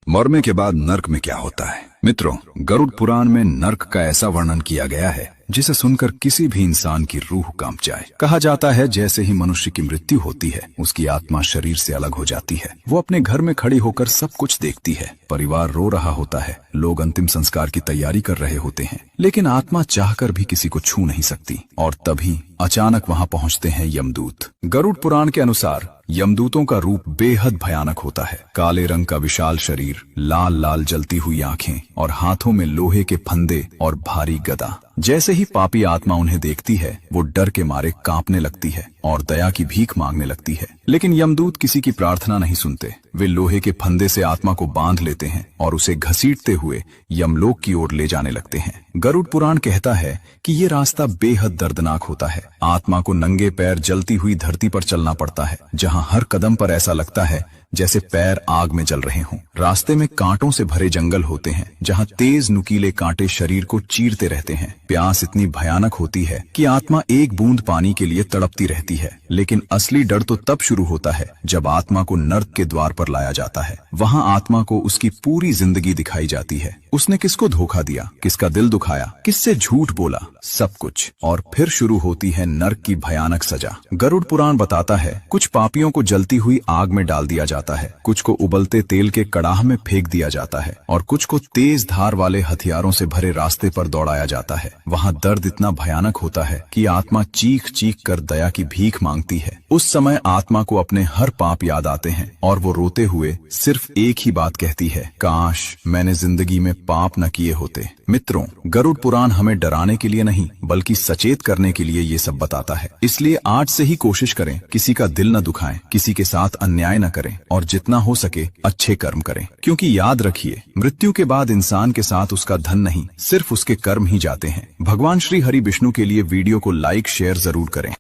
मरने के बाद नर्क में क्या होता है? मित्रों, गरुड़ पुराण में नर्क का ऐसा वर्णन किया गया है जिसे सुनकर किसी भी इंसान की रूह कांप जाए। कहा जाता है जैसे ही मनुष्य की मृत्यु होती है उसकी आत्मा शरीर से अलग हो जाती है। वो अपने घर में खड़ी होकर सब कुछ देखती है। परिवार रो रहा होता है, लोग अंतिम संस्कार की तैयारी कर रहे होते हैं, लेकिन आत्मा चाहकर भी किसी को छू नहीं सकती। और तभी अचानक वहां पहुंचते हैं यमदूत। गरुड़ पुराण के अनुसार यमदूतों का रूप बेहद भयानक होता है। काले रंग का विशाल शरीर, लाल लाल जलती हुई आंखें और हाथों में लोहे के फंदे और भारी गदा। जैसे ही पापी आत्मा उन्हें देखती है वो डर के मारे कांपने लगती है और दया की भीख मांगने लगती है। लेकिन यमदूत किसी की प्रार्थना नहीं सुनते। वे लोहे के फंदे से आत्मा को बांध लेते हैं और उसे घसीटते हुए यमलोक की ओर ले जाने लगते हैं। गरुड़ पुराण कहता है कि ये रास्ता बेहद दर्दनाक होता है। आत्मा को नंगे पैर जलती हुई धरती पर चलना पड़ता है, जहां हर कदम पर ऐसा लगता है जैसे पैर आग में जल रहे हों। रास्ते में कांटों से भरे जंगल होते हैं, जहां तेज नुकीले कांटे शरीर को चीरते रहते हैं। प्यास इतनी भयानक होती है कि आत्मा एक बूंद पानी के लिए तड़पती रहती है। लेकिन असली डर तो तब शुरू होता है जब आत्मा को नर्क के द्वार पर लाया जाता है। वहां आत्मा को उसकी पूरी जिंदगी दिखाई जाती है। उसने किसको धोखा दिया, किसका दिल दुखाया, किससे झूठ बोला, सब कुछ। और फिर शुरू होती है नर्क की भयानक सजा। गरुड़ पुराण बताता है कुछ पापियों को जलती हुई आग में डाल दिया जाता है, कुछ को उबलते तेल के कड़ाह में फेंक दिया जाता है और कुछ को तेज धार वाले हथियारों से भरे रास्ते पर दौड़ाया जाता है। वहां दर्द इतना भयानक होता है कि आत्मा चीख चीख कर दया की भीख मांगती है। उस समय आत्मा को अपने हर पाप याद आते हैं और वो रोते हुए सिर्फ एक ही बात कहती है, काश मैंने जिंदगी में पाप न किए होते। मित्रों, गरुड़ पुराण हमें डराने के लिए नहीं बल्कि सचेत करने के लिए ये सब बताता है। इसलिए आज से ही कोशिश करें किसी का दिल न दुखाएं, किसी के साथ अन्याय न करें और जितना हो सके अच्छे कर्म करें। क्योंकि याद रखिए, मृत्यु के बाद इंसान के साथ उसका धन नहीं, सिर्फ उसके कर्म ही जाते हैं। भगवान श्री हरि विष्णु के लिए वीडियो को लाइक शेयर जरूर करें।